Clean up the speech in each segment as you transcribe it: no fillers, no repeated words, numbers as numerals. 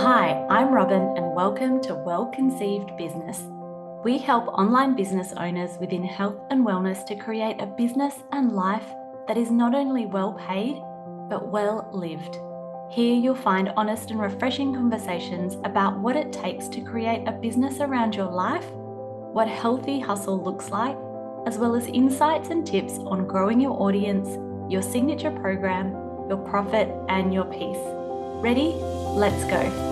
Hi, I'm Robyn and welcome to Well Conceived Business. We help online business owners within health and wellness to create a business and life that is not only well paid, but well lived. Here you'll find honest and refreshing conversations about what it takes to create a business around your life, what healthy hustle looks like, as well as insights and tips on growing your audience, your signature program, your profit, and your peace. Ready? Let's go.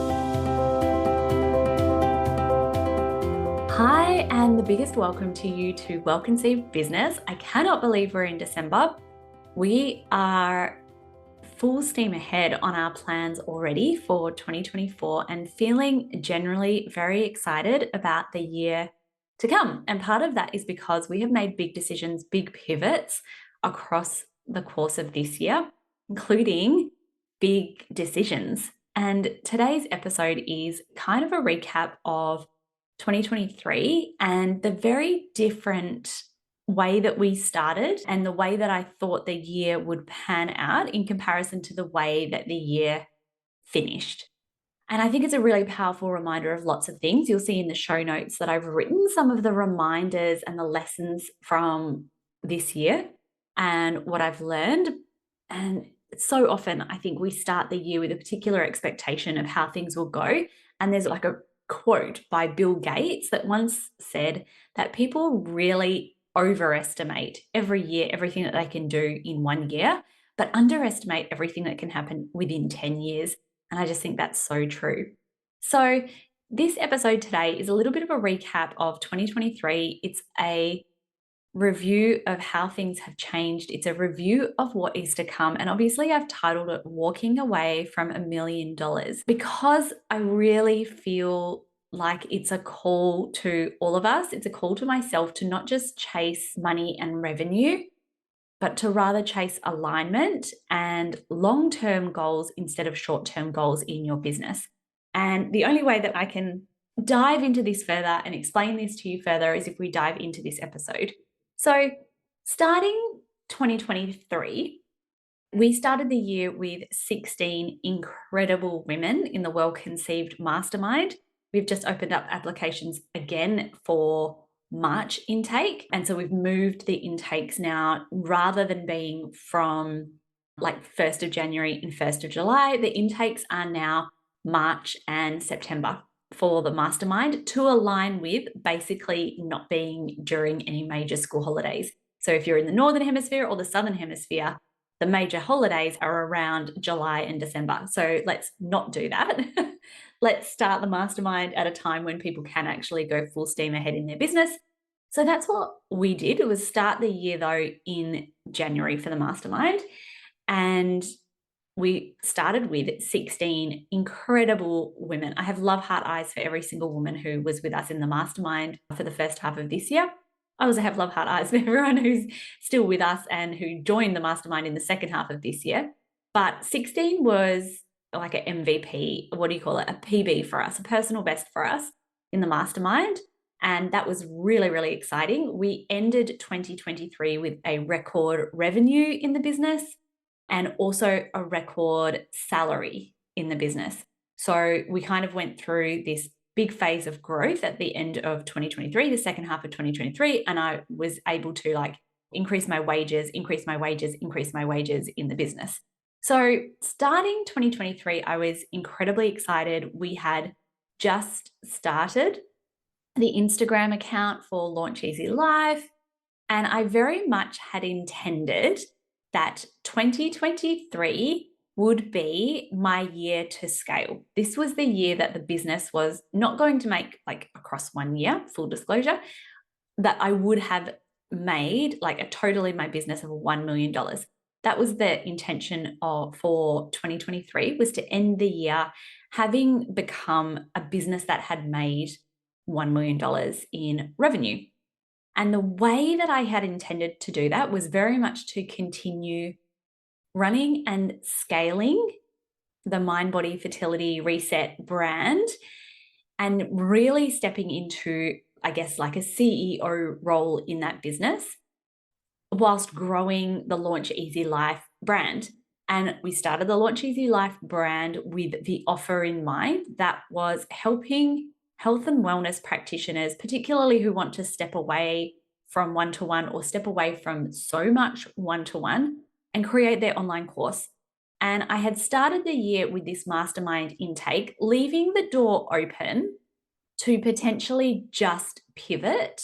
Hi, and the biggest welcome to you to Well Conceived Business. I cannot believe we're in December. We are full steam ahead on our plans already for 2024 and feeling generally very excited about the year to come. And part of that is because we have made big decisions, big pivots across the course of this year, including big decisions. And today's episode is kind of a recap of 2023 and the very different way that we started and the way that I thought the year would pan out in comparison to the way that the year finished. And I think it's a really powerful reminder of lots of things. You'll see in the show notes that I've written some of the reminders and the lessons from this year and what I've learned. And so often I think we start the year with a particular expectation of how things will go. And there's like a quote by Bill Gates that once said that people really overestimate every year everything that they can do in 1 year, but underestimate everything that can happen within 10 years. And I just think that's so true. So this episode today is a little bit of a recap of 2023. It's a review of how things have changed. It's a review of what is to come. And obviously I've titled it Walking Away from $1 Million because I really feel like it's a call to all of us. It's a call to myself to not just chase money and revenue, but to rather chase alignment and long-term goals instead of short-term goals in your business. And the only way that I can dive into this further and explain this to you further is if we dive into this episode. So starting 2023, we started the year with 16 incredible women in the Well Conceived Mastermind. We've just opened up applications again for March intake. And so we've moved the intakes now, rather than being from like 1st of January and 1st of July, the intakes are now March and September for the mastermind to align with basically not being during any major school holidays. So if you're in the Northern Hemisphere or the Southern Hemisphere, the major holidays are around July and December. So let's not do that. Let's start the mastermind at a time when people can actually go full steam ahead in their business. So that's what we did. It was start the year though in January for the mastermind. And we started with 16 incredible women. I have love heart eyes for every single woman who was with us in the mastermind for the first half of this year. I also have love heart eyes for everyone who's still with us and who joined the mastermind in the second half of this year. But 16 was like an MVP, what do you call it? A PB for us, a personal best for us in the mastermind. And that was really, really exciting. We ended 2023 with a record revenue in the business and also a record salary in the business. So we kind of went through this big phase of growth at the end of 2023, the second half of 2023, and I was able to like increase my wages in the business. So starting 2023, I was incredibly excited. We had just started the Instagram account for Launch Easy Life, and I very much had intended that 2023 would be my year to scale. This was the year that the business was not going to make like across 1 year, full disclosure, that I would have made like a total in my business of $1 million. That was the intention for 2023, was to end the year having become a business that had made $1 million in revenue. And the way that I had intended to do that was very much to continue running and scaling the Mind Body Fertility Reset brand and really stepping into, I guess, like a CEO role in that business whilst growing the Launch Easy Life brand. And we started the Launch Easy Life brand with the offer in mind that was helping health and wellness practitioners, particularly who want to step away from one-to-one or step away from so much one-to-one and create their online course. And I had started the year with this mastermind intake, leaving the door open to potentially just pivot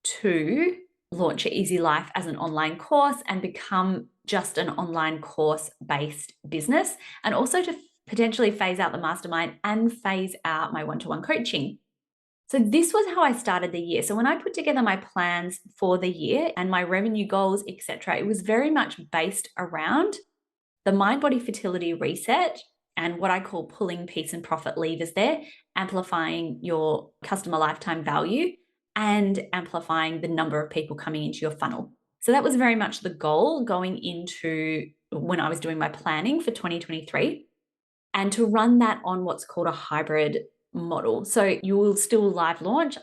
to Launch Your Easy Life as an online course and become just an online course based business, and also to potentially phase out the mastermind and phase out my one-to-one coaching. So this was how I started the year. So when I put together my plans for the year and my revenue goals, etc., it was very much based around the mind body fertility reset and what I call pulling peace and profit levers there, amplifying your customer lifetime value and amplifying the number of people coming into your funnel. So that was very much the goal going into when I was doing my planning for 2023, and to run that on what's called a hybrid model. So you will still live launch.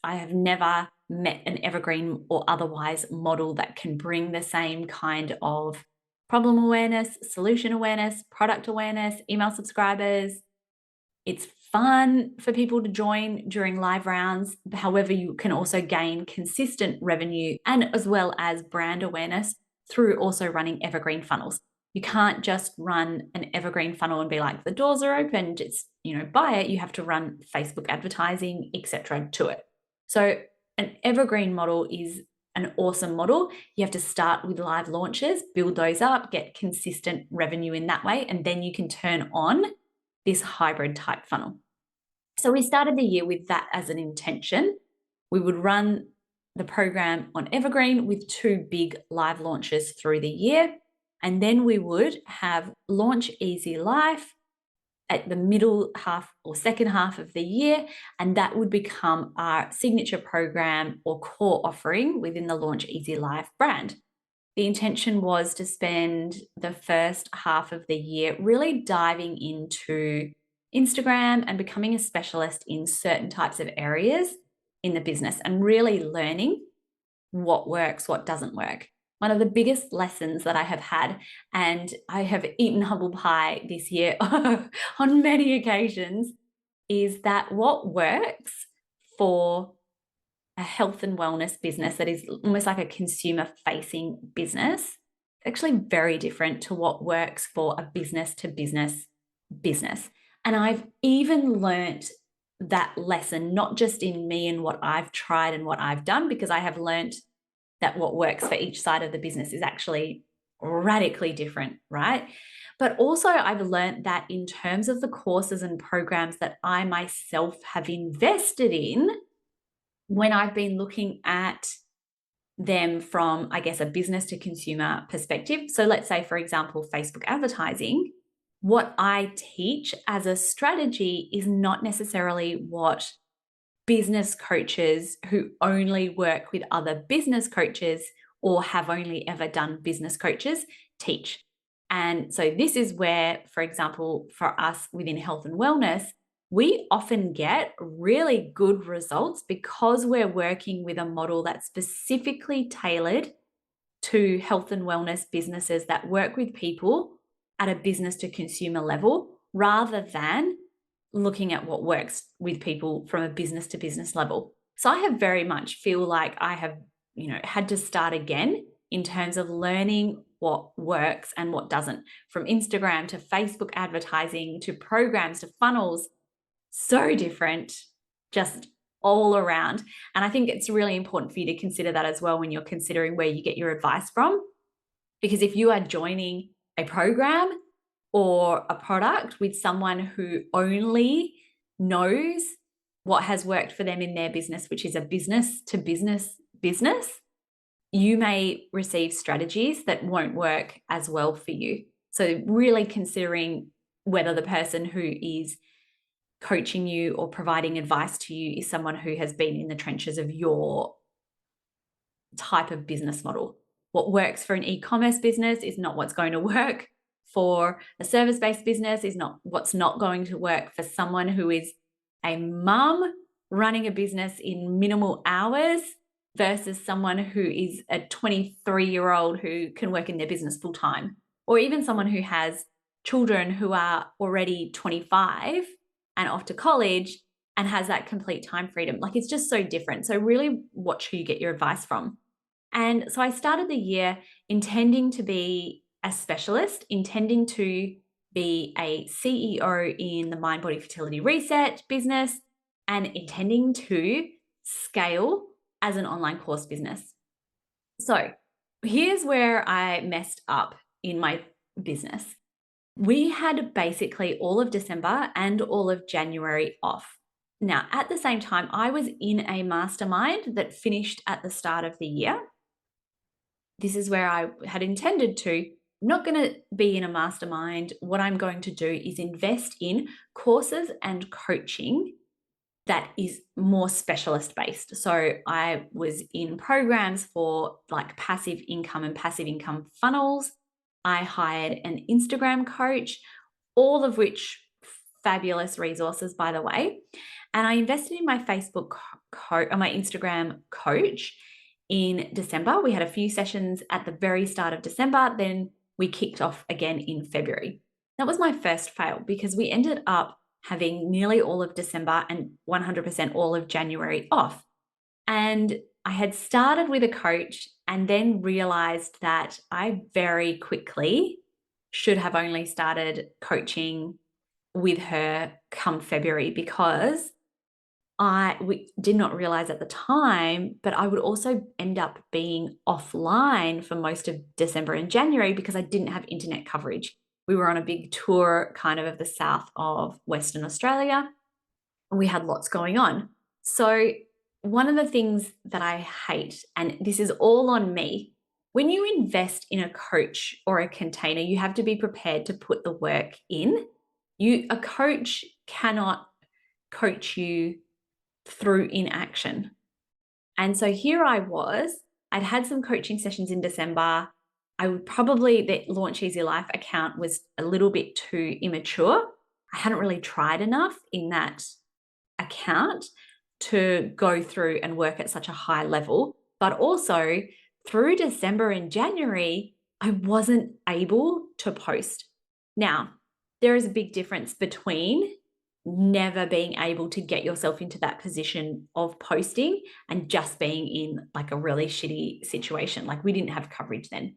I have never met an evergreen or otherwise model that can bring the same kind of problem awareness, solution awareness, product awareness, email subscribers. It's fun for people to join during live rounds. However, you can also gain consistent revenue and as well as brand awareness through also running evergreen funnels. You can't just run an evergreen funnel and be like, the doors are open, just, buy it. You have to run Facebook advertising, etc. to it. So an evergreen model is an awesome model. You have to start with live launches, build those up, get consistent revenue in that way, and then you can turn on this hybrid type funnel. So we started the year with that as an intention. We would run the program on evergreen with 2 big live launches through the year. And then we would have Launch Easy Life at the middle half or second half of the year, and that would become our signature program or core offering within the Launch Easy Life brand. The intention was to spend the first half of the year really diving into Instagram and becoming a specialist in certain types of areas in the business and really learning what works, what doesn't work. One of the biggest lessons that I have had, and I have eaten humble pie this year on many occasions, is that what works for a health and wellness business that is almost like a consumer facing business, actually very different to what works for a business to business business. And I've even learnt that lesson, not just in me and what I've tried and what I've done, because I have learnt that what works for each side of the business is actually radically different, right? But also I've learnt that in terms of the courses and programs that I myself have invested in, when I've been looking at them from, I guess, a business to consumer perspective. So let's say, for example, Facebook advertising, what I teach as a strategy is not necessarily what business coaches who only work with other business coaches or have only ever done business coaches teach. And so this is where, for example, for us within health and wellness, we often get really good results because we're working with a model that's specifically tailored to health and wellness businesses that work with people at a business to consumer level, rather than looking at what works with people from a business to business level. So I have very much feel like I have, had to start again in terms of learning what works and what doesn't, from Instagram to Facebook advertising to programs to funnels. So different, just all around. And I think it's really important for you to consider that as well when you're considering where you get your advice from. Because if you are joining a program or a product with someone who only knows what has worked for them in their business, which is a business to business business, you may receive strategies that won't work as well for you. So really considering whether the person who is coaching you or providing advice to you is someone who has been in the trenches of your type of business model. What works for an e-commerce business is not what's going to work for a service-based business, is not what's not going to work for someone who is a mum running a business in minimal hours versus someone who is a 23-year-old who can work in their business full time. or even someone who has children who are already 25 and off to college and has that complete time freedom. Like, it's just so different. So really watch who you get your advice from. And so I started the year intending to be a specialist, intending to be a CEO in the Mind Body Fertility Reset business, and intending to scale as an online course business. So here's where I messed up in my business. We had basically all of December and all of January off. Now, at the same time, I was in a mastermind that finished at the start of the year. This is where I had intended to. I'm not going to be in a mastermind. What I'm going to do is invest in courses and coaching that is more specialist based. So I was in programs for like passive income and passive income funnels. I hired an Instagram coach, all of which fabulous resources, by the way. And I invested in my Facebook coach, my Instagram coach in December. We had a few sessions at the very start of December. Then we kicked off again in February. That was my first fail because we ended up having nearly all of December and 100% all of January off. And I had started with a coach and then realized that I very quickly should have only started coaching with her come February, because we did not realize at the time, but I would also end up being offline for most of December and January because I didn't have internet coverage. We were on a big tour kind of the south of Western Australia, and we had lots going on. So one of the things that I hate, and this is all on me, when you invest in a coach or a container, you have to be prepared to put the work in. A coach cannot coach you through inaction. And so here I was, I'd had some coaching sessions in December. The Launch Easy Life account was a little bit too immature. I hadn't really tried enough in that account to go through and work at such a high level. But also through December and January, I wasn't able to post. Now, there is a big difference between never being able to get yourself into that position of posting and just being in like a really shitty situation. Like, we didn't have coverage then.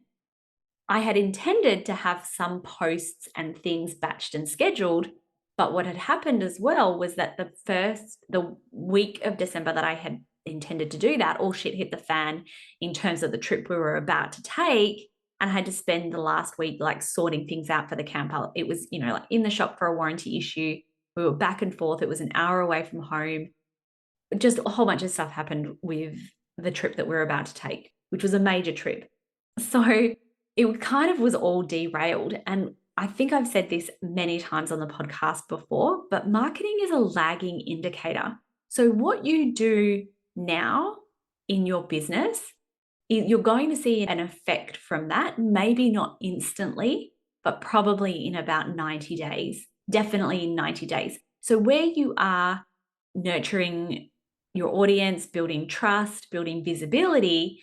I had intended to have some posts and things batched and scheduled, but what had happened as well was that the week of December that I had intended to do that, all shit hit the fan in terms of the trip we were about to take. And I had to spend the last week like sorting things out for the camper. It was, like in the shop for a warranty issue. We were back and forth. It was an hour away from home. Just a whole bunch of stuff happened with the trip that we were about to take, which was a major trip. So it kind of was all derailed. And I think I've said this many times on the podcast before, but marketing is a lagging indicator. So what you do now in your business, you're going to see an effect from that, maybe not instantly, but probably in about 90 days, definitely in 90 days. So where you are nurturing your audience, building trust, building visibility,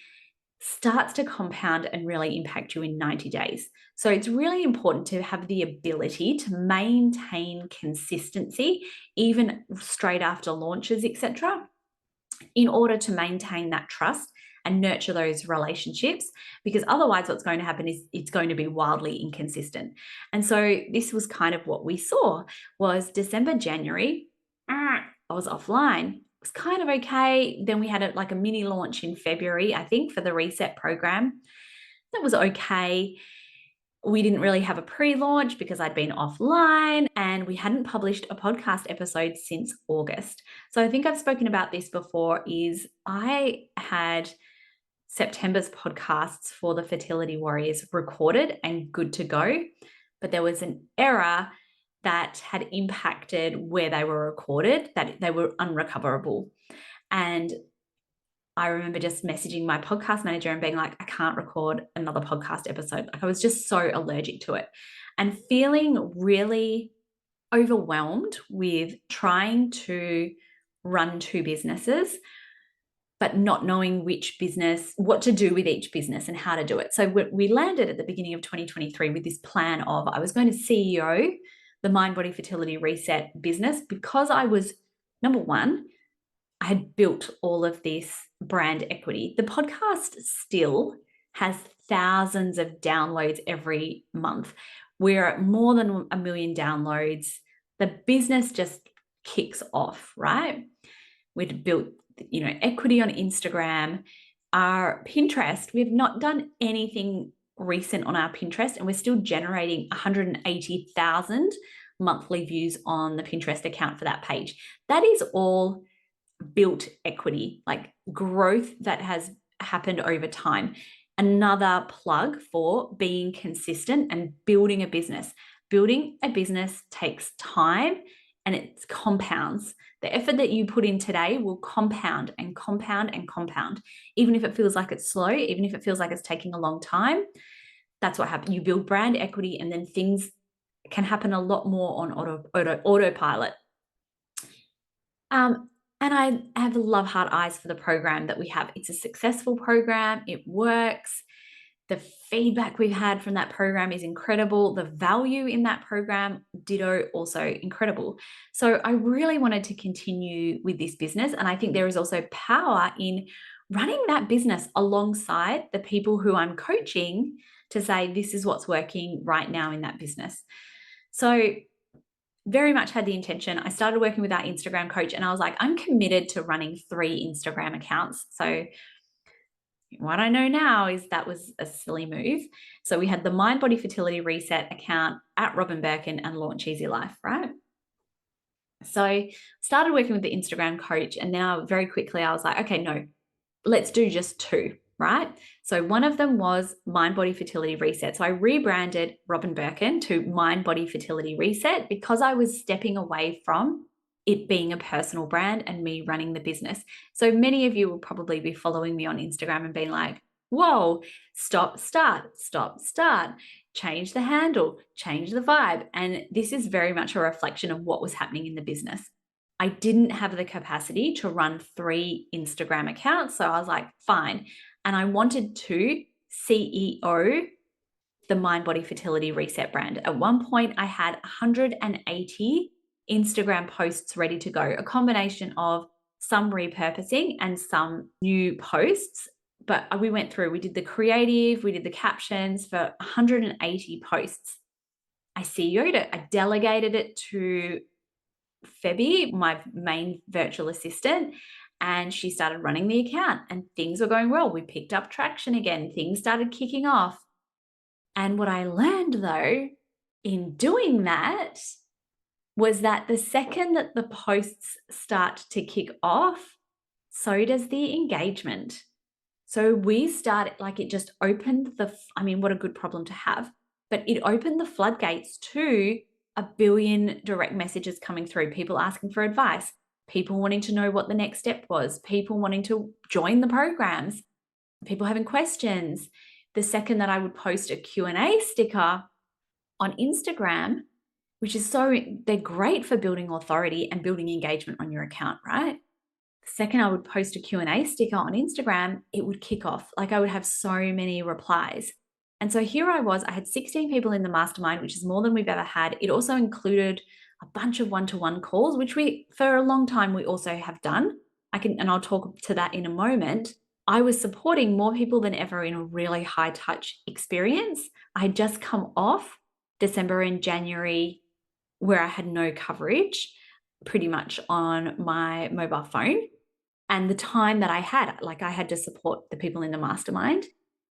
starts to compound and really impact you in 90 days. So it's really important to have the ability to maintain consistency, even straight after launches, etc., in order to maintain that trust and nurture those relationships, because otherwise what's going to happen is it's going to be wildly inconsistent. And so this was kind of what we saw was December, January, I was offline. It was kind of okay. Then we had a mini launch in February, I think, for the Reset program. That was okay. We didn't really have a pre-launch because I'd been offline, and we hadn't published a podcast episode since August. So I think I've spoken about this before, is I had September's podcasts for the Fertility Warriors recorded and good to go, but there was an error that had impacted where they were recorded, that they were unrecoverable. And I remember just messaging my podcast manager and being like, I can't record another podcast episode. Like, I was just so allergic to it and feeling really overwhelmed with trying to run two businesses, but not knowing what to do with each business and how to do it. So we landed at the beginning of 2023 with this plan of I was going to CEO the Mind Body Fertility Reset business because I was, number one, I had built all of this brand equity. The podcast still has thousands of downloads every month. We're at more than 1 million downloads. The business just kicks off, right? We'd built, equity on Instagram. Our Pinterest, we've not done anything recent on our Pinterest, and we're still generating 180,000 monthly views on the Pinterest account for that page. That is all built equity, like growth that has happened over time. Another plug for being consistent and building a business. Building a business takes time and it compounds. The effort that you put in today will compound and compound and compound. Even if it feels like it's slow, even if it feels like it's taking a long time, that's what happens. You build brand equity and then things can happen a lot more on autopilot. And I have love heart eyes for the program that we have. It's a successful program. It works. The feedback we've had from that program is incredible. The value in that program, ditto, also incredible. So I really wanted to continue with this business. And I think there is also power in running that business alongside the people who I'm coaching to say, this is what's working right now in that business. So very much had the intention. I started working with our Instagram coach and I was like, I'm committed to running 3 Instagram accounts. So what I know now is that was a silly move. So we had the Mind Body Fertility Reset account at Robyn Birkin and Launch Easy Life, right? So I started working with the Instagram coach and then very quickly I was like, okay, no, let's do just 2. Right? So one of them was Mind Body Fertility Reset. So I rebranded Robyn Birkin to Mind Body Fertility Reset because I was stepping away from it being a personal brand and me running the business. So many of you will probably be following me on Instagram and being like, whoa, stop, start, change the handle, change the vibe. And this is very much a reflection of what was happening in the business. I didn't have the capacity to run 3 Instagram accounts. So I was like, fine. And I wanted to CEO the Mind Body Fertility Reset brand. At one point, I had 180 Instagram posts ready to go, a combination of some repurposing and some new posts. But we went through, we did the creative, we did the captions for 180 posts. I CEO'd it. I delegated it to Febby, my main virtual assistant, and she started running the account and things were going well. We picked up traction again. Things started kicking off. And what I learned though in doing that was that the second that the posts start to kick off, so does the engagement. So we started, like it just opened what a good problem to have, but it opened the floodgates to 1 billion direct messages coming through, people asking for advice, people wanting to know what the next step was, people wanting to join the programs, people having questions. The second that I would post a Q&A sticker on Instagram, which is they're great for building authority and building engagement on your account, right? The second I would post a Q&A sticker on Instagram, it would kick off. Like I would have so many replies. And so here I was, I had 16 people in the mastermind, which is more than we've ever had. It also included a bunch of one-to-one calls, which for a long time, we also have done. And I'll talk to that in a moment. I was supporting more people than ever in a really high touch experience. I had just come off December and January where I had no coverage pretty much on my mobile phone. And the time that I had to support the people in the mastermind.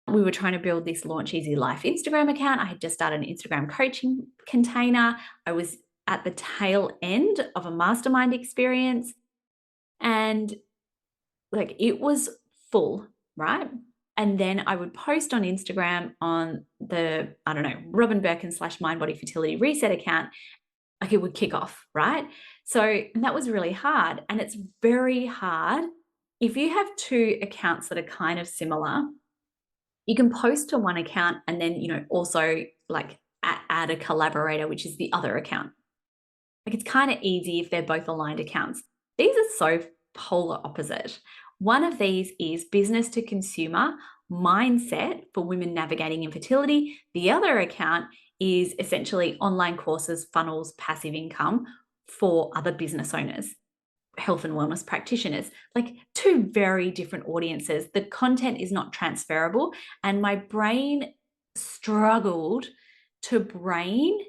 We were trying to build this Launch Easy Life Instagram account. I had just started an Instagram coaching container. I was at the tail end of a mastermind experience and it was full, right? And then I would post on Instagram on the, Robyn Birkin / Mind Body Fertility Reset account. It would kick off, right? So and that was really hard. And it's very hard if you have 2 accounts that are kind of similar. You can post to one account and then, also add a collaborator, which is the other account. It's kind of easy if they're both aligned accounts. These are so polar opposite. One of these is business to consumer mindset for women navigating infertility. The other account is essentially online courses, funnels, passive income for other business owners, health and wellness practitioners, like two very different audiences. The content is not transferable, and my brain struggled to brain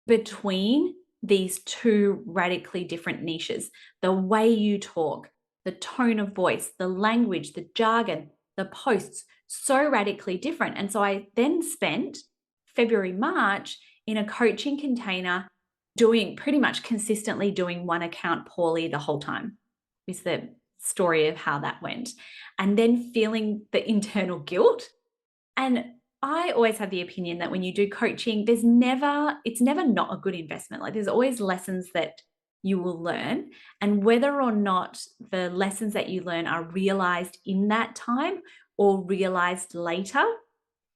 between these two radically different niches. The way you talk, the tone of voice, the language, the jargon, the posts, so radically different. And so I then spent February, March in a coaching container doing pretty much consistently doing one account poorly the whole time, is the story of how that went. And then feeling the internal guilt. And I always have the opinion that when you do coaching, it's never not a good investment. Like, there's always lessons that you will learn. And whether or not the lessons that you learn are realized in that time or realized later,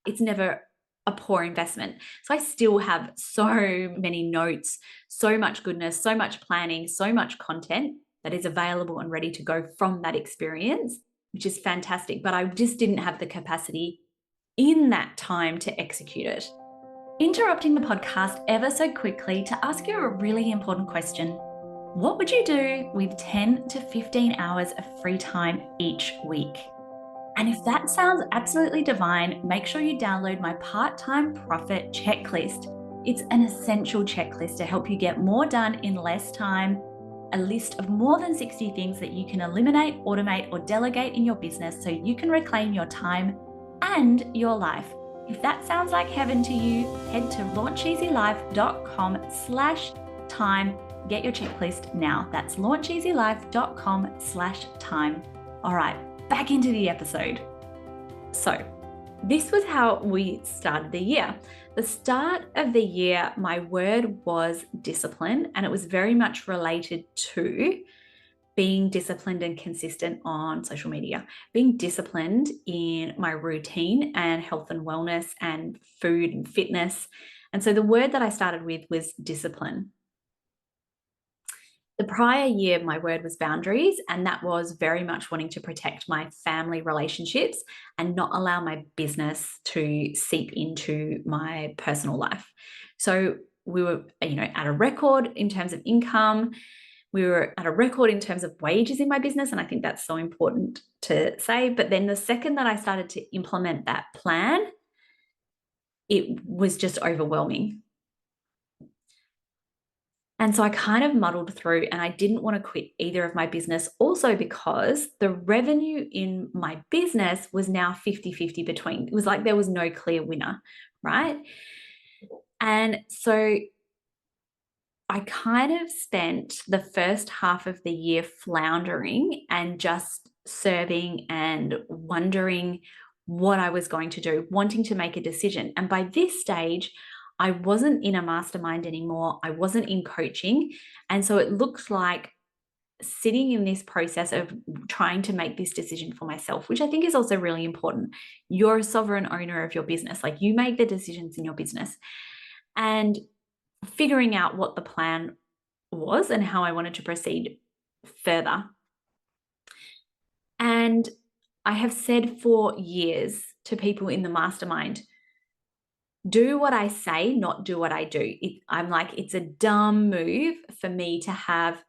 it's never a poor investment. So I still have so many notes, so much goodness, so much planning, so much content that is available and ready to go from that experience, which is fantastic. But I just didn't have the capacity in that time to execute it. Interrupting the podcast ever so quickly to ask you a really important question. What would you do with 10 to 15 hours of free time each week? And if that sounds absolutely divine, make sure you download my part-time profit checklist. It's an essential checklist to help you get more done in less time, a list of more than 60 things that you can eliminate, automate, or delegate in your business so you can reclaim your time and your life. If that sounds like heaven to you, head to launcheasylife.com/time. Get your checklist now. That's launcheasylife.com/time. All right, back into the episode. So this was how we started the year. The start of the year, my word was discipline, and it was very much related to being disciplined and consistent on social media, being disciplined in my routine and health and wellness and food and fitness. And so the word that I started with was discipline. The prior year, my word was boundaries, and that was very much wanting to protect my family relationships and not allow my business to seep into my personal life. So we were, at a record in terms of income. We were at a record in terms of wages in my business, and I think that's so important to say. But then the second that I started to implement that plan, it was just overwhelming. And so I kind of muddled through, and I didn't want to quit either of my business, also because the revenue in my business was now 50-50 between. It was like there was no clear winner, right? And so I kind of spent the first half of the year floundering and just serving and wondering what I was going to do, wanting to make a decision. And by this stage, I wasn't in a mastermind anymore. I wasn't in coaching. And so it looked like sitting in this process of trying to make this decision for myself, which I think is also really important. You're a sovereign owner of your business. Like, you make the decisions in your business. And figuring out what the plan was and how I wanted to proceed further. And I have said for years to people in the mastermind, do what I say, not do what I do. I'm like, it's a dumb move for me to have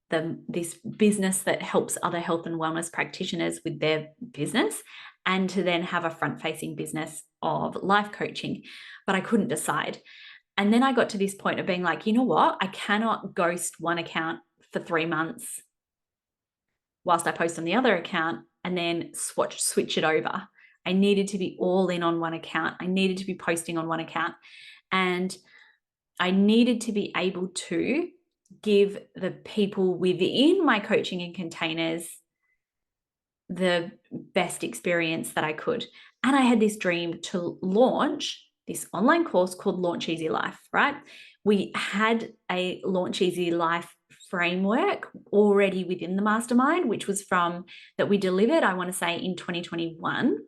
this business that helps other health and wellness practitioners with their business and to then have a front-facing business of life coaching. But I couldn't decide. And then I got to this point of being like, you know what? I cannot ghost one account for 3 months whilst I post on the other account and then switch it over. I needed to be all in on one account. I needed to be posting on one account. And I needed to be able to give the people within my coaching and containers the best experience that I could. And I had this dream to launch this online course called Launch Easy Life, right? We had a Launch Easy Life framework already within the mastermind, which was that we delivered, I want to say, in 2021.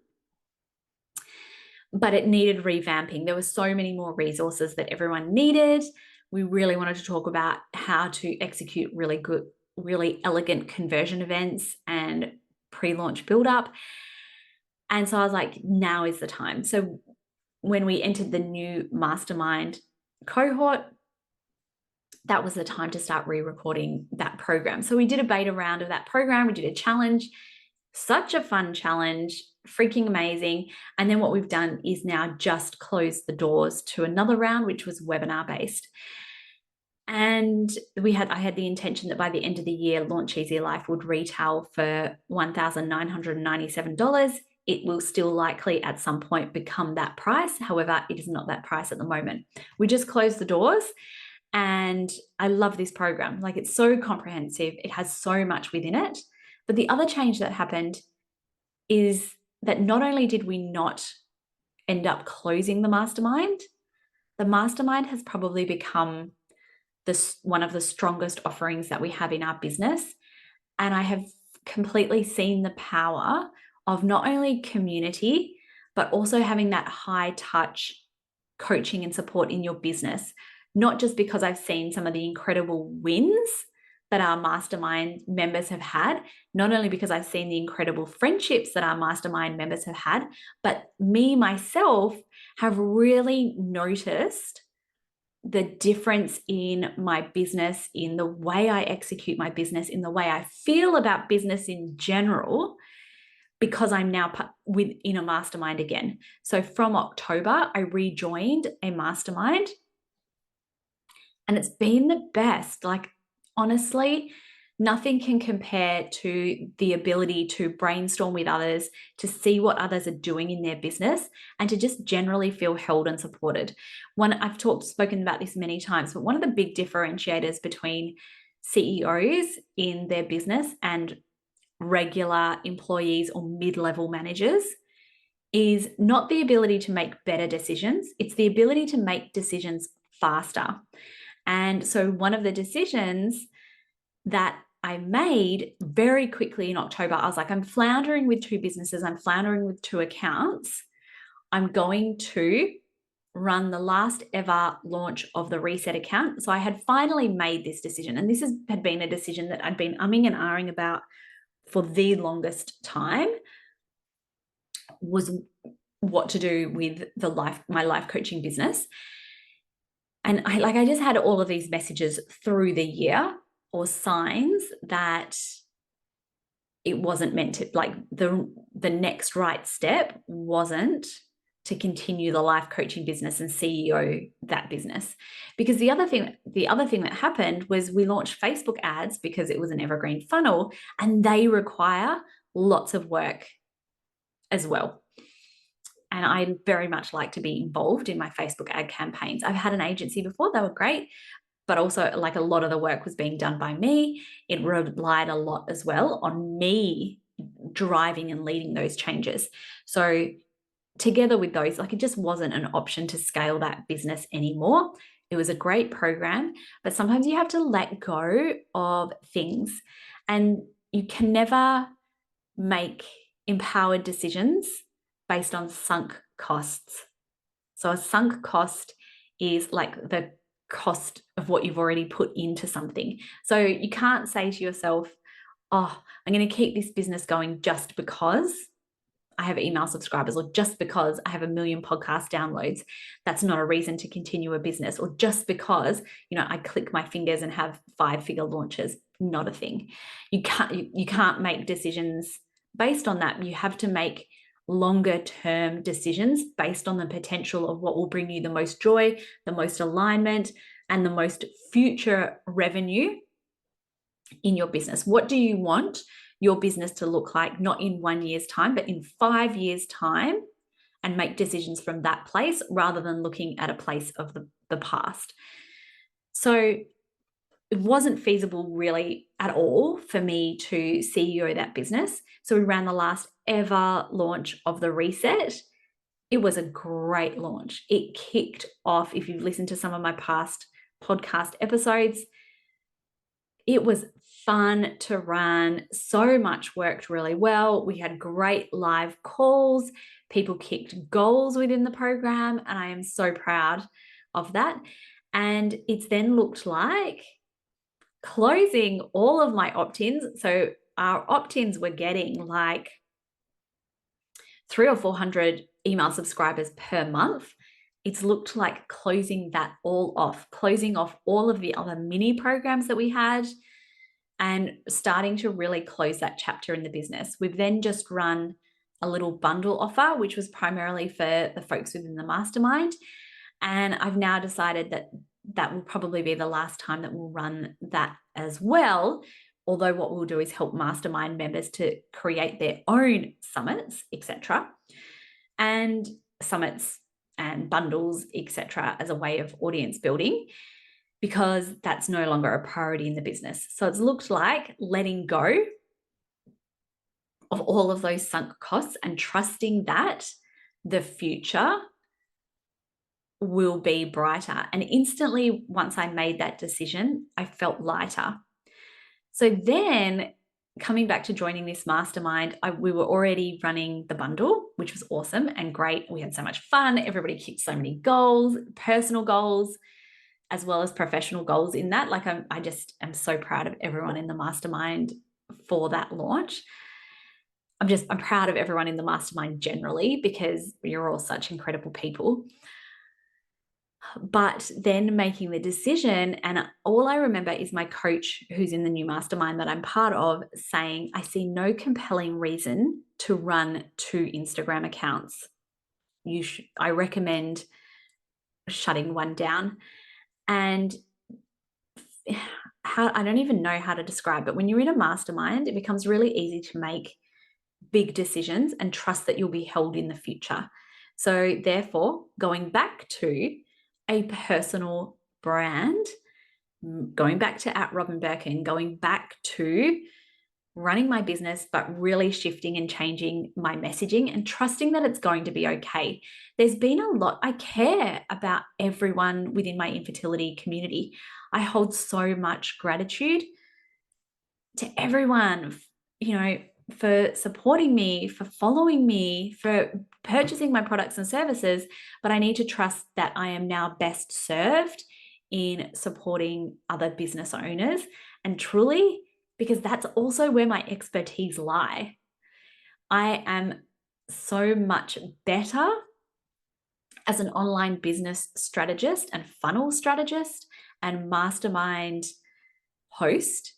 But it needed revamping. There were so many more resources that everyone needed. We really wanted to talk about how to execute really good, really elegant conversion events and pre-launch build-up. And so I was like, now is the time. So when we entered the new mastermind cohort, that was the time to start re-recording that program. So we did a beta round of that program. We did a challenge, such a fun challenge, freaking amazing. And then what we've done is now just close the doors to another round, which was webinar based. And I had the intention that by the end of the year, Launch Easier Life would retail for $1,997. It will still likely at some point become that price. However, it is not that price at the moment. We just closed the doors. And I love this program. Like, it's so comprehensive. It has so much within it. But the other change that happened is that not only did we not end up closing the mastermind has probably become one of the strongest offerings that we have in our business. And I have completely seen the power of not only community, but also having that high touch coaching and support in your business. Not just because I've seen some of the incredible wins that our mastermind members have had, not only because I've seen the incredible friendships that our mastermind members have had, but me, myself, have really noticed the difference in my business, in the way I execute my business, in the way I feel about business in general, because I'm now in a mastermind again. So from October, I rejoined a mastermind. And it's been the best. Like, honestly, nothing can compare to the ability to brainstorm with others, to see what others are doing in their business, and to just generally feel held and supported. I've spoken about this many times, but one of the big differentiators between CEOs in their business and regular employees or mid-level managers is not the ability to make better decisions. It's the ability to make decisions faster. And so one of the decisions that I made very quickly in October, I was like, I'm floundering with 2 businesses. I'm floundering with 2 accounts. I'm going to run the last ever launch of the Reset account. So I had finally made this decision. And this had been a decision that I'd been umming and ahhing about for the longest time, was what to do with my life coaching business. And I just had all of these messages through the year, or signs that it wasn't meant to, like, the next right step wasn't to continue the life coaching business and CEO that business. Because the other thing that happened was we launched Facebook ads because it was an evergreen funnel, and they require lots of work as well. And I very much like to be involved in my Facebook ad campaigns. I've had an agency before, they were great, but also, like, a lot of the work was being done by me. It relied a lot as well on me driving and leading those changes. So together with those, like, it just wasn't an option to scale that business anymore. It was a great program, but sometimes you have to let go of things, and you can never make empowered decisions based on sunk costs. So a sunk cost is like the cost of what you've already put into something. So you can't say to yourself, oh, I'm going to keep this business going just because I have email subscribers, or just because I have 1 million podcast downloads. That's not a reason to continue a business. Or just because, I click my fingers and have 5-figure launches. Not a thing. You can't make decisions based on that. You have to make longer term decisions based on the potential of what will bring you the most joy, the most alignment, and the most future revenue in your business. What do you want your business to look like, not in 1 year's time, but in 5 years' time, and make decisions from that place rather than looking at a place of the past. So it wasn't feasible really at all for me to CEO that business. So we ran the last ever launch of the Reset. It was a great launch. It kicked off. If you've listened to some of my past podcast episodes, it was fun to run. So much worked really well. We had great live calls. People kicked goals within the program, and I am so proud of that. And it's then looked like closing all of my opt-ins. So our opt-ins were getting like 300 or 400 email subscribers per month. It's looked like closing that all off, closing off all of the other mini programs that we had and starting to really close that chapter in the business. We've then just run a little bundle offer, which was primarily for the folks within the mastermind. And I've now decided that that will probably be the last time that we'll run that as well. Although what we'll do is help mastermind members to create their own summits, etc. And summits and bundles, etc., as a way of audience building, because that's no longer a priority in the business. So it's looked like letting go of all of those sunk costs and trusting that the future will be brighter. And instantly, once I made that decision, I felt lighter. So then coming back to joining this mastermind, we were already running the bundle, which was awesome and great. We had so much fun. Everybody kicked so many goals, personal goals, as well as professional goals in that. Like I just am so proud of everyone in the mastermind for that launch. I'm proud of everyone in the mastermind generally, because you're all such incredible people. But then making the decision, and all I remember is my coach, who's in the new mastermind that I'm part of, saying, I see no compelling reason to run 2 Instagram accounts. I recommend shutting one down. And I don't even know how to describe it. When you're in a mastermind, it becomes really easy to make big decisions and trust that you'll be held in the future. So therefore, going back to a personal brand, going back to @Robyn Birkin, going back to running my business, but really shifting and changing my messaging and trusting that it's going to be okay. There's been a lot. I care about everyone within my infertility community. I hold so much gratitude to everyone, for supporting me, for following me, for purchasing my products and services, but I need to trust that I am now best served in supporting other business owners, and truly, because that's also where my expertise lie. I am so much better as an online business strategist and funnel strategist and mastermind host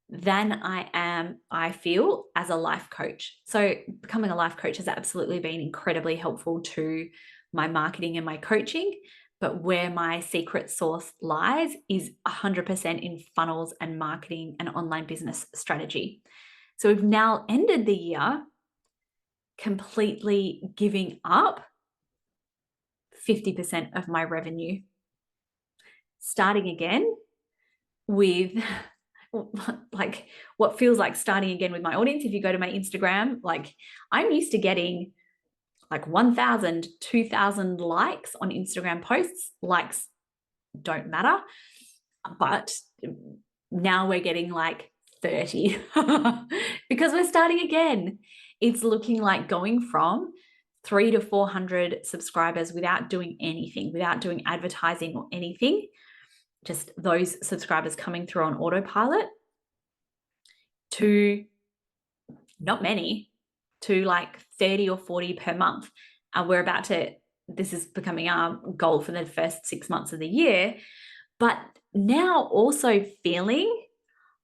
than I feel, as a life coach. So becoming a life coach has absolutely been incredibly helpful to my marketing and my coaching. But where my secret sauce lies is 100% in funnels and marketing and online business strategy. So we've now ended the year completely giving up 50% of my revenue, starting again with like what feels like starting again with my audience. If you go to my Instagram, like I'm used to getting like 1,000, 2,000 likes on Instagram posts. Likes don't matter, but now we're getting like 30 because we're starting again. It's looking like going from 300 to 400 subscribers without doing anything, without doing advertising or anything, just those subscribers coming through on autopilot, to not many, to like 30 or 40 per month. And this is becoming our goal for the first 6 months of the year. But now also feeling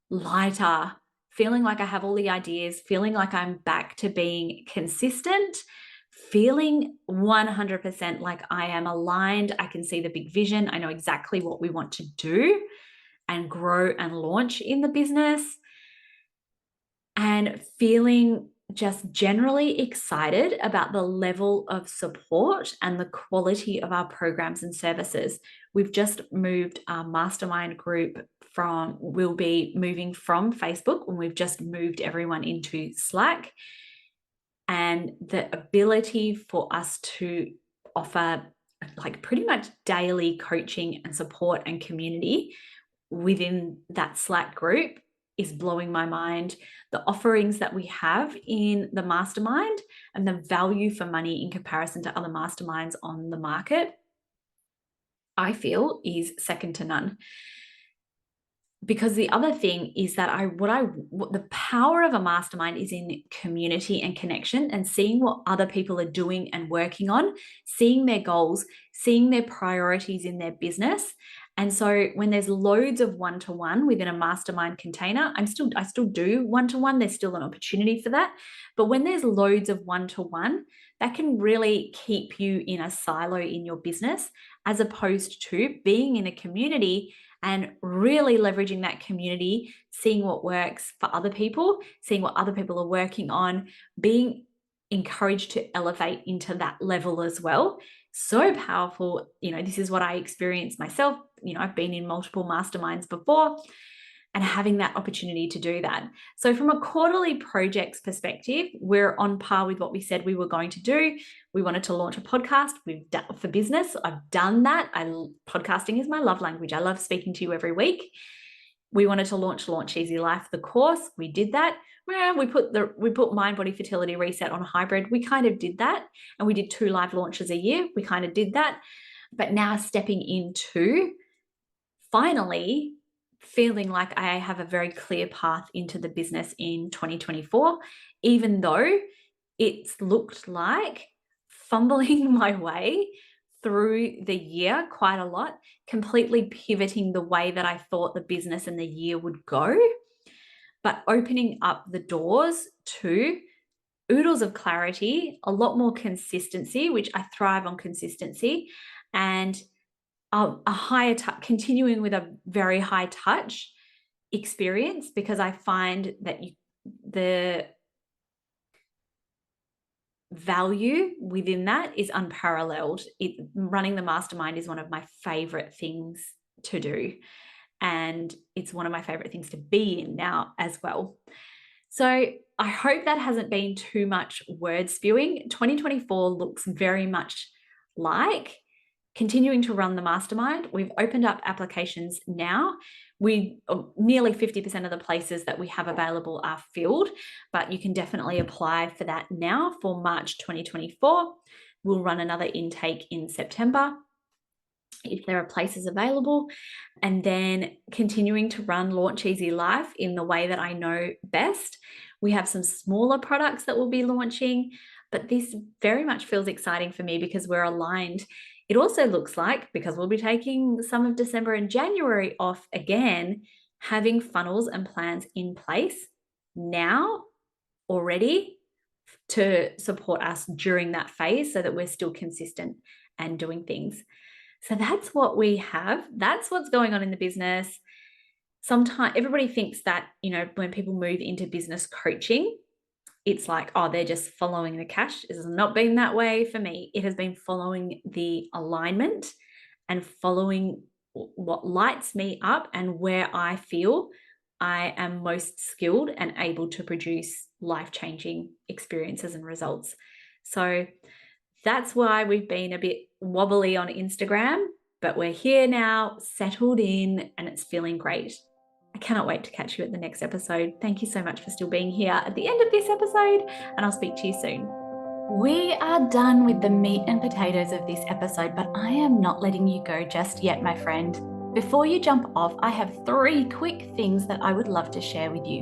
lighter, feeling like I have all the ideas, feeling like I'm back to being consistent, feeling 100% like I am aligned. I can see the big vision. I know exactly what we want to do and grow and launch in the business, and feeling just generally excited about the level of support and the quality of our programs and services. We've just moved our mastermind group we'll be moving from Facebook, and we've just moved everyone into Slack. And the ability for us to offer like pretty much daily coaching and support and community within that Slack group is blowing my mind. The offerings that we have in the mastermind and the value for money in comparison to other masterminds on the market, I feel, is second to none. because the other thing is that the power of a mastermind is in community and connection, and seeing what other people are doing and working on, seeing their goals, seeing their priorities in their business. And so when there's loads of one-to-one within a mastermind container, I still do one-to-one. There's still an opportunity for that. But when there's loads of one-to-one, that can really keep you in a silo in your business, as opposed to being in a community and really leveraging that community, seeing what works for other people, seeing what other people are working on, being encouraged to elevate into that level as well. So powerful. This is what I experienced myself. I've been in multiple masterminds before, and having that opportunity to do that. So from a quarterly projects perspective, we're on par with what we said we were going to do. We wanted to launch a podcast. We've done for business. I've done that. Podcasting is my love language. I love speaking to you every week. We wanted to launch Easy Life, the course. We did that. We put Mind Body Fertility Reset on hybrid. We kind of did that. And we did 2 live launches a year. We kind of did that. But now stepping into finally feeling like I have a very clear path into the business in 2024, even though it's looked like fumbling my way through the year quite a lot, completely pivoting the way that I thought the business and the year would go, but opening up the doors to oodles of clarity, a lot more consistency, which I thrive on consistency, and a higher continuing with a very high touch experience, because I find that the value within that is unparalleled. Running the mastermind is one of my favorite things to do, and it's one of my favorite things to be in now as well. So I hope that hasn't been too much word spewing. 2024 looks very much like continuing to run the mastermind. We've opened up applications now. Nearly 50% of the places that we have available are filled, but you can definitely apply for that now for March 2024. We'll run another intake in September if there are places available, and then continuing to run Launch Easy Life in the way that I know best. We have some smaller products that we'll be launching, but this very much feels exciting for me because we're aligned. It also looks like, because we'll be taking some of December and January off again, having funnels and plans in place now already to support us during that phase so that we're still consistent and doing things. So that's what we have. That's what's going on in the business. Sometimes everybody thinks that, when people move into business coaching, it's like, oh, they're just following the cash. It has not been that way for me. It has been following the alignment and following what lights me up and where I feel I am most skilled and able to produce life-changing experiences and results. So that's why we've been a bit wobbly on Instagram, but we're here now, settled in, and it's feeling great. I cannot wait to catch you at the next episode. Thank you so much for still being here at the end of this episode, and I'll speak to you soon. We are done with the meat and potatoes of this episode, but I am not letting you go just yet, my friend. Before you jump off, I have 3 quick things that I would love to share with you.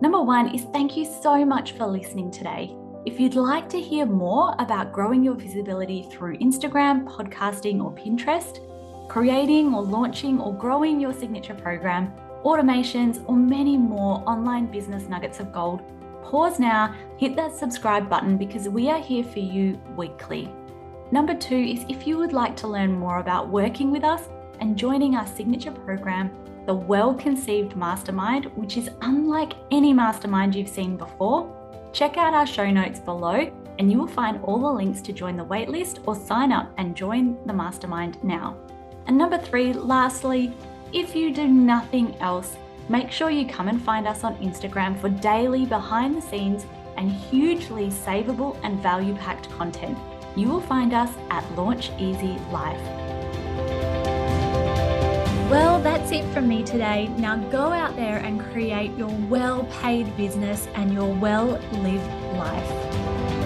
Number 1 is thank you so much for listening today. If you'd like to hear more about growing your visibility through Instagram, podcasting, or Pinterest, creating or launching or growing your signature program, automations, or many more online business nuggets of gold, pause now, hit that subscribe button, because we are here for you weekly. Number 2 is if you would like to learn more about working with us and joining our signature program, the Well-Conceived Mastermind, which is unlike any mastermind you've seen before, check out our show notes below and you will find all the links to join the waitlist or sign up and join the mastermind now. And number 3, lastly, if you do nothing else, make sure you come and find us on Instagram for daily behind the scenes and hugely savable and value-packed content. You will find us at Launch Easy Life. Well, that's it from me today. Now go out there and create your well-paid business and your well-lived life.